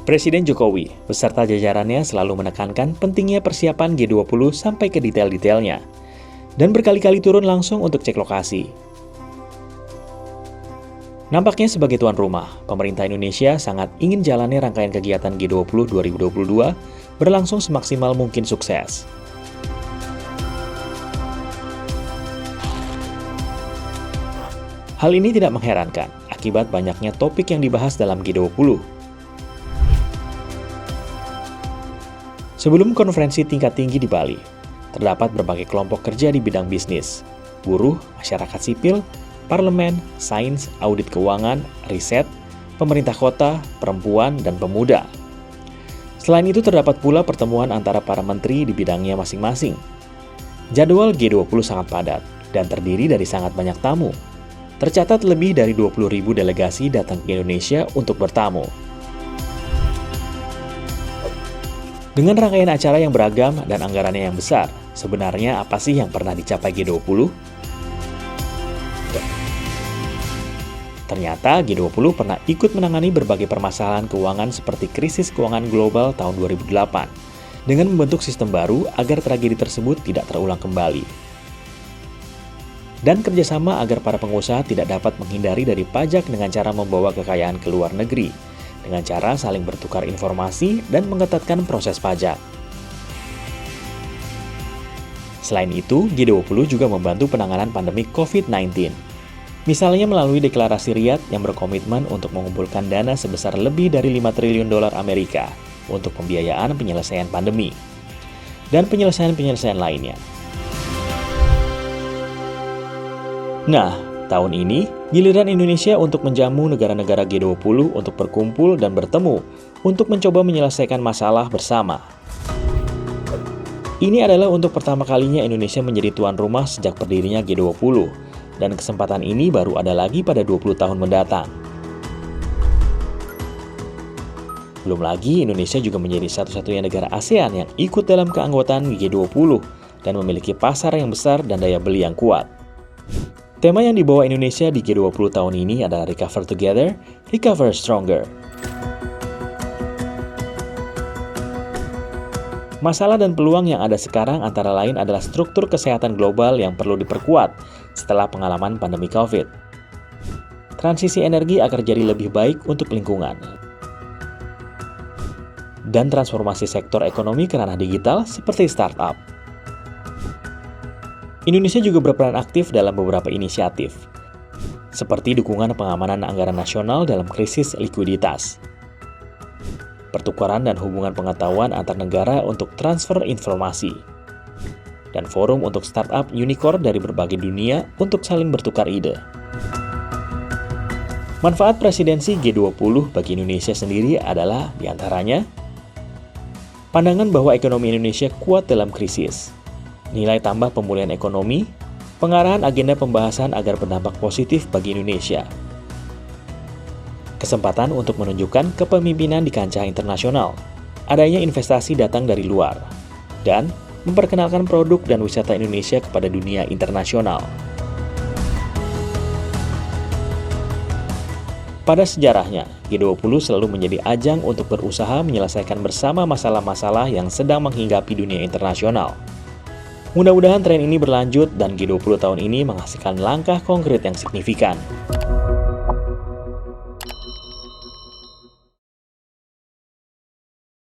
Presiden Jokowi beserta jajarannya selalu menekankan pentingnya persiapan G20 sampai ke detail-detailnya, dan berkali-kali turun langsung untuk cek lokasi. Nampaknya sebagai tuan rumah, pemerintah Indonesia sangat ingin jalannya rangkaian kegiatan G20 2022 berlangsung semaksimal mungkin sukses. Hal ini tidak mengherankan akibat banyaknya topik yang dibahas dalam G20. Sebelum konferensi tingkat tinggi di Bali, terdapat berbagai kelompok kerja di bidang bisnis, buruh, masyarakat sipil, parlemen, sains, audit keuangan, riset, pemerintah kota, perempuan, dan pemuda. Selain itu terdapat pula pertemuan antara para menteri di bidangnya masing-masing. Jadwal G20 sangat padat dan terdiri dari sangat banyak tamu. Tercatat lebih dari 20.000 delegasi datang ke Indonesia untuk bertamu. Dengan rangkaian acara yang beragam dan anggarannya yang besar, sebenarnya apa sih yang pernah dicapai G20? Ternyata G20 pernah ikut menangani berbagai permasalahan keuangan seperti krisis keuangan global tahun 2008, dengan membentuk sistem baru agar tragedi tersebut tidak terulang kembali. Dan kerjasama agar para pengusaha tidak dapat menghindari dari pajak dengan cara membawa kekayaan ke luar negeri, dengan cara saling bertukar informasi dan mengetatkan proses pajak. Selain itu, G20 juga membantu penanganan pandemi COVID-19. Misalnya melalui deklarasi Riyadh yang berkomitmen untuk mengumpulkan dana sebesar lebih dari 5 triliun dolar Amerika untuk pembiayaan penyelesaian pandemi dan penyelesaian-penyelesaian lainnya. Nah, tahun ini, giliran Indonesia untuk menjamu negara-negara G20 untuk berkumpul dan bertemu untuk mencoba menyelesaikan masalah bersama. Ini adalah untuk pertama kalinya Indonesia menjadi tuan rumah sejak berdirinya G20, dan kesempatan ini baru ada lagi pada 20 tahun mendatang. Belum lagi, Indonesia juga menjadi satu-satunya negara ASEAN yang ikut dalam keanggotaan G20 dan memiliki pasar yang besar dan daya beli yang kuat. Tema yang dibawa Indonesia di G20 tahun ini adalah Recover Together, Recover Stronger. Masalah dan peluang yang ada sekarang antara lain adalah struktur kesehatan global yang perlu diperkuat setelah pengalaman pandemi COVID. Transisi energi agar jadi lebih baik untuk lingkungan. Dan transformasi sektor ekonomi ke ranah digital seperti startup. Indonesia juga berperan aktif dalam beberapa inisiatif, seperti dukungan pengamanan anggaran nasional dalam krisis likuiditas, pertukaran dan hubungan pengetahuan antar negara untuk transfer informasi, dan forum untuk startup unicorn dari berbagai dunia untuk saling bertukar ide. Manfaat presidensi G20 bagi Indonesia sendiri adalah diantaranya pandangan bahwa ekonomi Indonesia kuat dalam krisis, nilai tambah pemulihan ekonomi, pengarahan agenda pembahasan agar berdampak positif bagi Indonesia, kesempatan untuk menunjukkan kepemimpinan di kancah internasional, adanya investasi datang dari luar, dan memperkenalkan produk dan wisata Indonesia kepada dunia internasional. Pada sejarahnya, G20 selalu menjadi ajang untuk berusaha menyelesaikan bersama masalah-masalah yang sedang menghinggapi dunia internasional. Mudah-mudahan tren ini berlanjut dan G20 tahun ini menghasilkan langkah konkret yang signifikan.